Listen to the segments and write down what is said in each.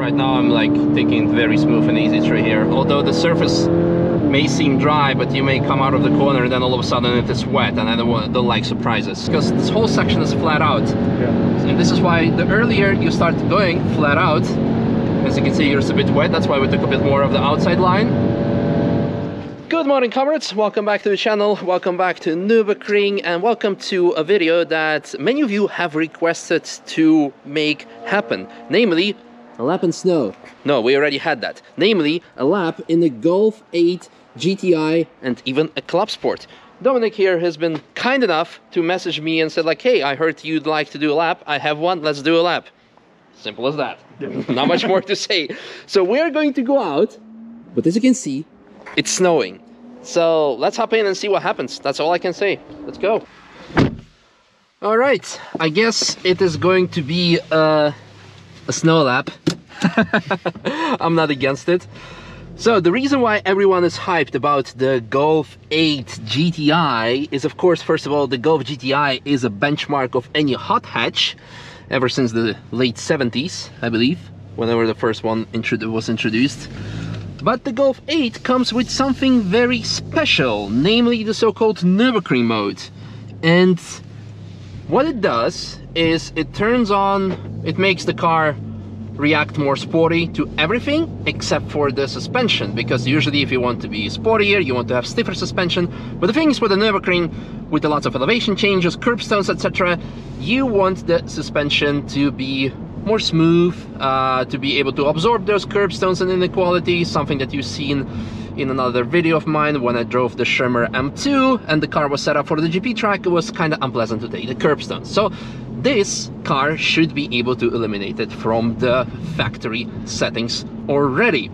Right now I'm like taking it very smooth and easy through here. Although the surface may seem dry, but you may come out of the corner and then all of a sudden it is wet, and I don't like surprises. Because this whole section is flat out. Yeah. And this is why the earlier you start going flat out, as you can see here it's a bit wet, that's why we took a bit more of the outside line. Good morning, comrades, welcome back to the channel, welcome back to Nürburgring, and welcome to a video that many of you have requested to make happen, namely a lap in snow. No, we already had that. Namely a lap in the Golf 8 GTI and even a Clubsport. Dominic here has been kind enough to message me and said like, hey, I heard you'd like to do a lap, I have one, let's do a lap. Simple as that. Not much more to say. So we're going to go out, but as you can see, it's snowing. So let's hop in and see what happens. That's all I can say. Let's go. All right, I guess it is going to be a snow lap. I'm not against it. So the reason why everyone is hyped about the Golf 8 GTI is, of course, first of all, the Golf GTI is a benchmark of any hot hatch ever since the late 70s, I believe, whenever the first one was introduced. But the Golf 8 comes with something very special, namely the so-called Nürburgring Mode. And what it does is it turns on, it makes the car react more sporty to everything except for the suspension, because usually if you want to be sportier, you want to have stiffer suspension. But the thing is, with the Nürburgring, with lots of elevation changes, curbstones, etc., you want the suspension to be more smooth, to be able to absorb those curbstones and inequalities, something that you've seen in another video of mine when I drove the Schirmer M2 and the car was set up for the GP track. It was kind of unpleasant to take the curbstones. So this car should be able to eliminate it from the factory settings already.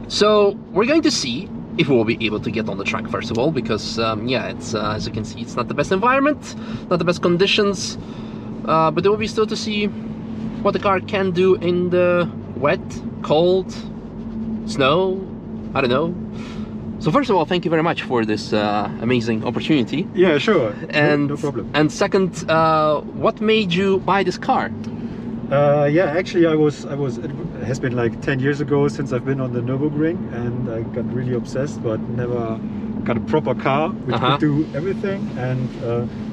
So we're going to see if we'll be able to get on the track first of all, because yeah, it's as you can see, it's not the best environment, not the best conditions, but there will be still to see what the car can do in the wet, cold, snow, I don't know. So first of all, thank you very much for this amazing opportunity. Yeah, sure. And no problem. And second, what made you buy this car? Yeah, actually, it has been like 10 years ago since I've been on the Nürburgring, and I got really obsessed, but never got a proper car which could do everything. And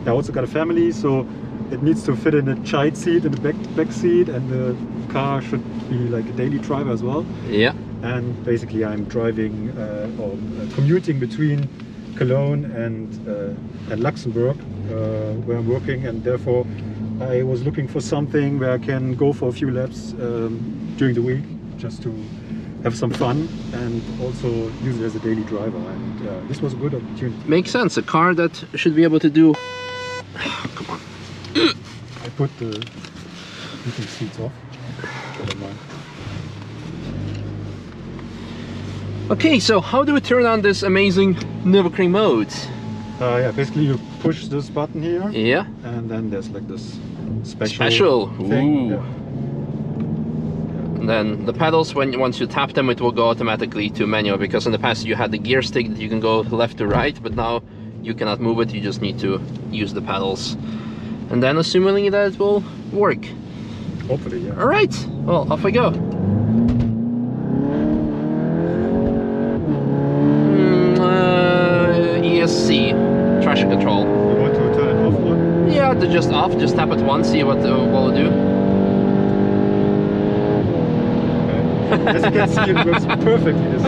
I also got a family, so it needs to fit in a child seat in the back seat, and the car should be like a daily driver as well. Yeah. And basically I'm driving or commuting between Cologne and Luxembourg, where I'm working, and therefore I was looking for something where I can go for a few laps during the week, just to have some fun and also use it as a daily driver, and this was a good opportunity. Makes sense, a car that should be able to do... Come on. I put the heating seats off. I don't mind. Okay, so how do we turn on this amazing Nürburgring mode? Yeah, basically you push this button here. Yeah. And then there's like this special thing. Ooh. Yeah. And then the pedals, once you tap them, it will go automatically to manual, because in the past you had the gear stick that you can go left to right, but now you cannot move it, you just need to use the pedals. And then assuming that it will work. Hopefully, yeah. Alright, well, off we go. ESC, traction control. You want to turn it off one? Yeah, just off, just tap it once, see what will do. Okay. As you can see, it works perfectly this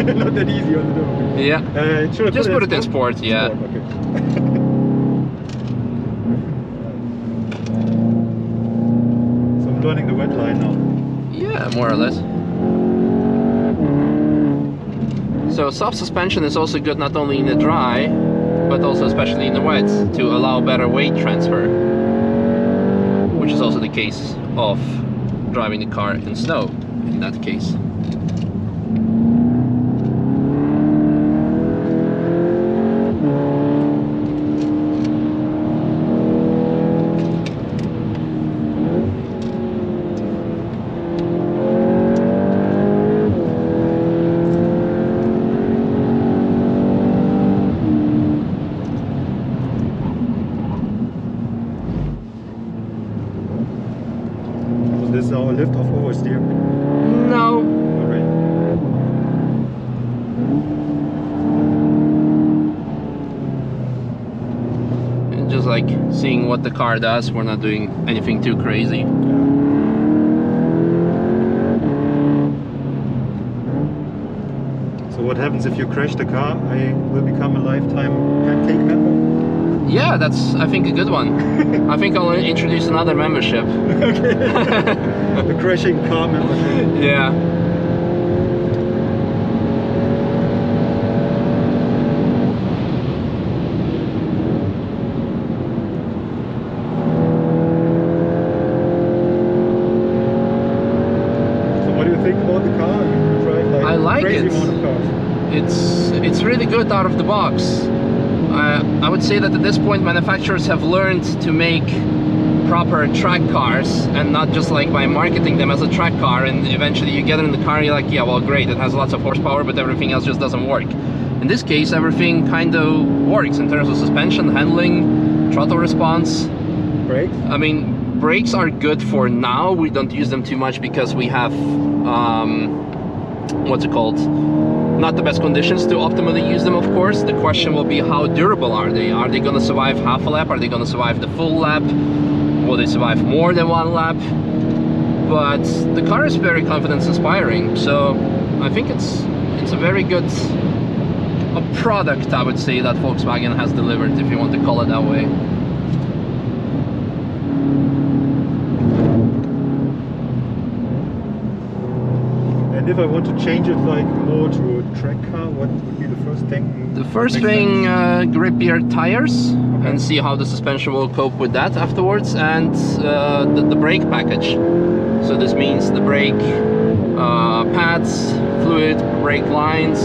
not that easy on the door. Yeah. Just put it in sport, yeah. Sport, okay. So I'm learning the wet line now. Yeah, more or less. So soft suspension is also good not only in the dry, but also especially in the wet, to allow better weight transfer, which is also the case of driving the car in snow in that case. this now a lift off oversteer? No. Alright. Just like seeing what the car does. We're not doing anything too crazy. So what happens if you crash the car? I will become a lifetime pancake member? Yeah, that's, I think, a good one. I think I'll introduce another membership. Okay. The crashing car membership. Yeah. What do you think about the car? You drive like I like crazy it. amount of cars. It's really good out of the box. I would say that at this point manufacturers have learned to make proper track cars, and not just like by marketing them as a track car, and eventually you get in the car and you're like, yeah, well, great, it has lots of horsepower, but everything else just doesn't work. In this case, everything kind of works in terms of suspension, handling, throttle response. Brakes? I mean, brakes are good for now. We don't use them too much because we have what's it called, not the best conditions to optimally use them, of course. The question will be, how durable are they? Are they going to survive half a lap? Are they going to survive the full lap? Will they survive more than one lap? But the car is very confidence inspiring, so I think it's a very good product, I would say, that Volkswagen has delivered, if you want to call it that way. And if I want to change it like more to a track car, what would be the first thing? The first thing, grippier tires, and see how the suspension will cope with that afterwards, and the brake package. So this means the brake pads, fluid, brake lines,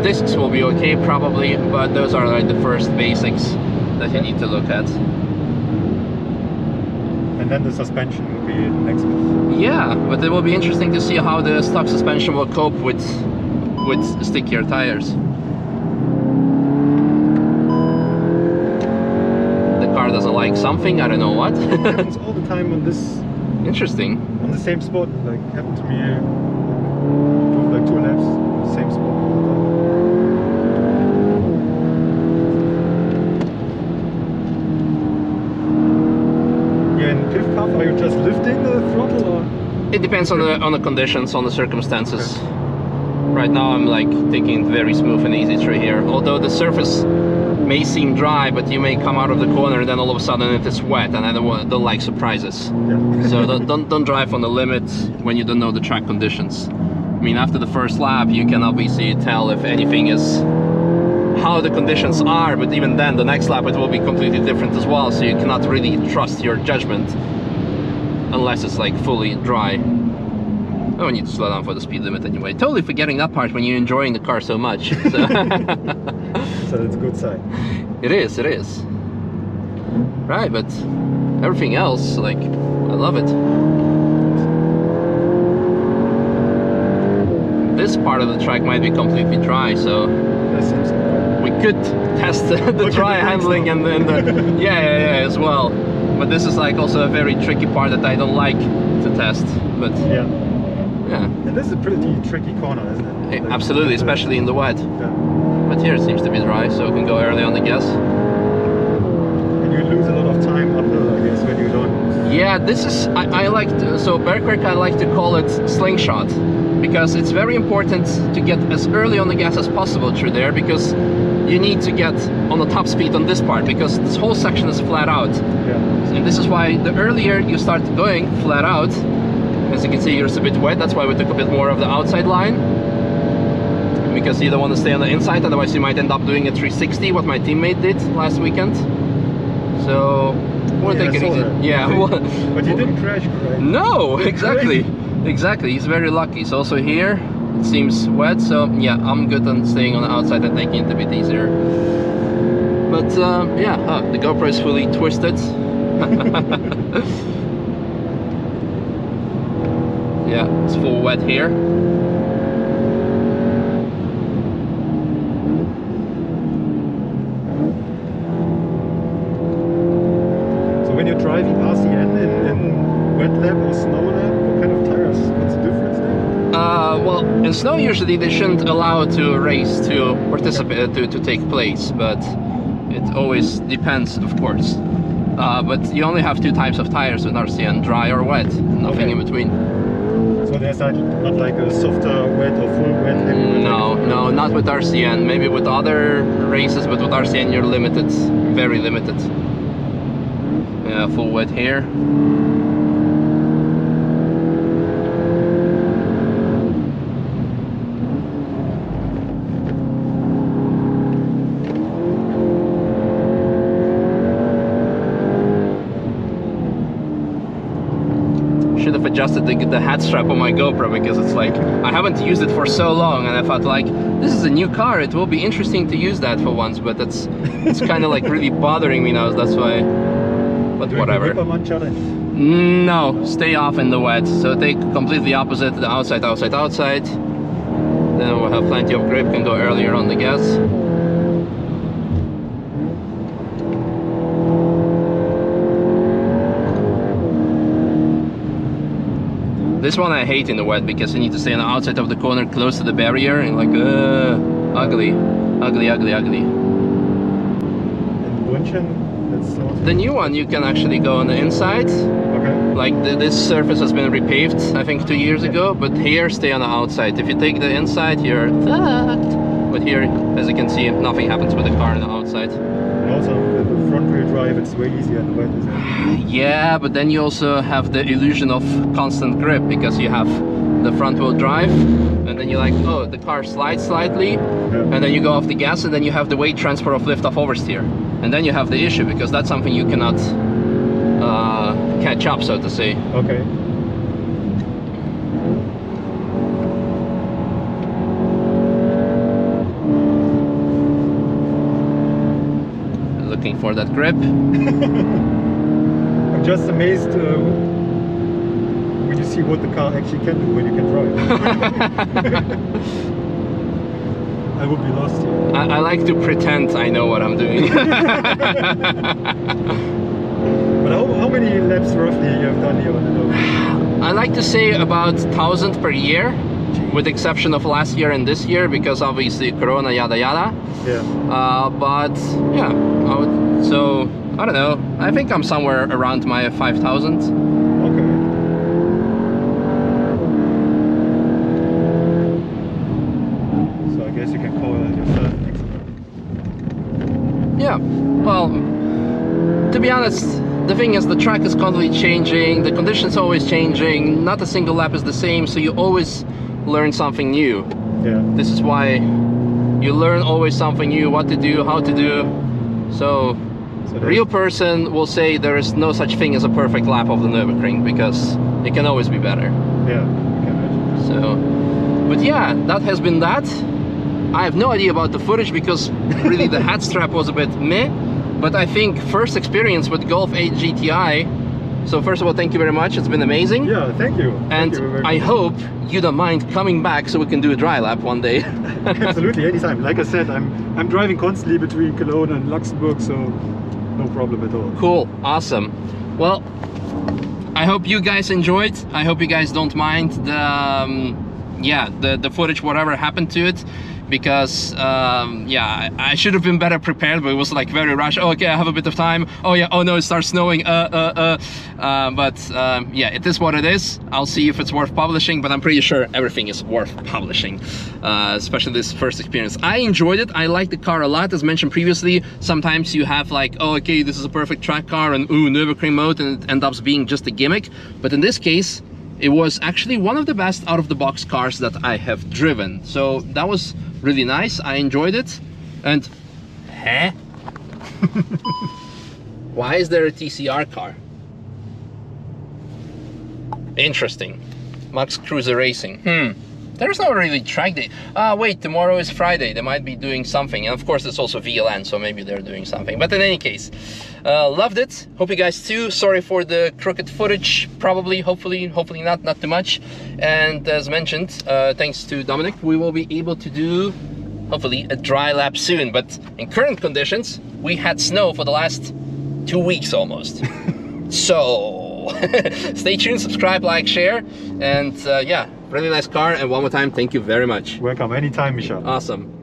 discs will be okay probably, but those are like the first basics that you need to look at. And then the suspension will be the next one. Yeah, but it will be interesting to see how the stock suspension will cope with stickier tires. The car doesn't like something, I don't know what. It happens all the time on this. Interesting. On the same spot, like happened to me. Drove like 2 laps on the same spot. Are you just lifting the throttle, or? It depends on the conditions, on the circumstances. Okay. Right now I'm like taking it very smooth and easy through here. Although the surface may seem dry, but you may come out of the corner and then all of a sudden it is wet, and I don't like surprises. Yeah. So don't drive on the limit when you don't know the track conditions. I mean, after the first lap you can obviously tell if anything is how the conditions are, but even then the next lap it will be completely different as well, so you cannot really trust your judgment unless it's like fully dry. Oh, I need to slow down for the speed limit anyway. Totally forgetting that part when you're enjoying the car so much. So, so it's a good sign. It is, it is. Right, but everything else, like, I love it. This part of the track might be completely dry, so we could test the dry handling and the yeah, as well. But this is like also a very tricky part that I don't like to test. But yeah. And this is a pretty tricky corner, isn't it? Like, absolutely, especially in the wet. Yeah. But here it seems to be dry, so we can go early on the gas. And you lose a lot of time uphill, I guess, when you don't. Yeah, this is I like to, so Bergwerk, I like to call it slingshot, because it's very important to get as early on the gas as possible through there, because you need to get on the top speed on this part, because this whole section is flat out. Yeah. And this is why the earlier you start going flat out, as you can see, here's a bit wet, that's why we took a bit more of the outside line, because you don't want to stay on the inside, otherwise you might end up doing a 360, what my teammate did last weekend. So we'll take it easy. Yeah. But you didn't crash, right? No, exactly. Exactly, he's very lucky. So also here it seems wet, so yeah, I'm good on staying on the outside and taking it a bit easier. But yeah, the GoPro is fully twisted. Yeah, it's full wet here. So when you're driving RCN in wet lap or snow lap, kind of tires? What's the difference there? Well, in snow usually they shouldn't allow to race to participate to take place, but it always depends, of course. But you only have two types of tires with RCN: dry or wet, nothing in between. So there's not like a softer wet or full wet? No, no, not with RCN. Maybe with other races, but with RCN you're limited, very limited. Yeah, full wet here. Should have adjusted the head strap on my GoPro, because it's like I haven't used it for so long, and I thought like this is a new car, it will be interesting to use that for once, but it's kind of like really bothering me now, that's why. But whatever. Challenge? No, stay off in the wet. So take completely opposite, the outside, outside, outside. Then we'll have plenty of grip, can go earlier on the gas. This one I hate in the wet, because you need to stay on the outside of the corner, close to the barrier, and like, ugly, ugly, ugly, ugly. And the new one, you can actually go on the inside. Okay. Like this surface has been repaved, I think 2 years ago, but here stay on the outside. If you take the inside, you're fucked. But here, as you can see, nothing happens with the car on the outside. And also with the front wheel drive, it's way easier in the wet, isn't it? Yeah, but then you also have the illusion of constant grip, because you have the front wheel drive, and then you're like, oh, the car slides slightly, and then you go off the gas, and then you have the weight transfer of lift off oversteer. And then you have the issue, because that's something you cannot catch up, so to say. Okay. Looking for that grip. I'm just amazed when you see what the car actually can do when you can drive. I would be lost here. I like to pretend I know what I'm doing. But how many laps roughly you have done here on the road? I like to say about 1,000 per year, with the exception of last year and this year, because obviously Corona, yada yada. Yeah. But yeah, so I don't know. I think I'm somewhere around my 5,000. Okay. So I guess you can call yourself an expert. Yeah. Well, to be honest, the thing is, the track is constantly changing, the conditions always changing, not a single lap is the same, so you always learn something new. Yeah. This is why you learn always something new, what to do, how to do. So real person will say there is no such thing as a perfect lap of the Nürburgring, because it can always be better. Yeah, I can imagine. So, but yeah, that has been that. I have no idea about the footage, because really the head strap was a bit meh. But I think first experience with Golf 8 GTI. So first of all, thank you very much. It's been amazing. Yeah, thank you. And I hope you don't mind coming back so we can do a dry lap one day. Absolutely, anytime. Like I said, I'm driving constantly between Cologne and Luxembourg, so no problem at all. Cool, awesome. Well, I hope you guys enjoyed. I hope you guys don't mind the footage, whatever happened to it. Because yeah, I should have been better prepared, but it was like very rushed. Oh, okay, I have a bit of time. Oh yeah, oh no, it starts snowing. But yeah, it is what it is. I'll see if it's worth publishing, but I'm pretty sure everything is worth publishing, especially this first experience. I enjoyed it. I like the car a lot, as mentioned previously. Sometimes you have like, oh, okay, this is a perfect track car, and ooh, Nürburgring Mode, and it ends up being just a gimmick. But in this case, it was actually one of the best out-of-the-box cars that I have driven. So that was really nice. I enjoyed it. And why is there a TCR car? Interesting. Max Cruiser Racing. There's no really track day. Wait, tomorrow is Friday. They might be doing something. And of course, it's also VLN, so maybe they're doing something. But in any case, loved it. Hope you guys too. Sorry for the crooked footage. Probably, hopefully not too much. And as mentioned, thanks to Dominic, we will be able to do, hopefully, a dry lap soon. But in current conditions, we had snow for the last 2 weeks almost. So cool. Stay tuned, subscribe, like, share, and yeah, really nice car. And one more time, thank you very much. Welcome anytime, Misha. Awesome.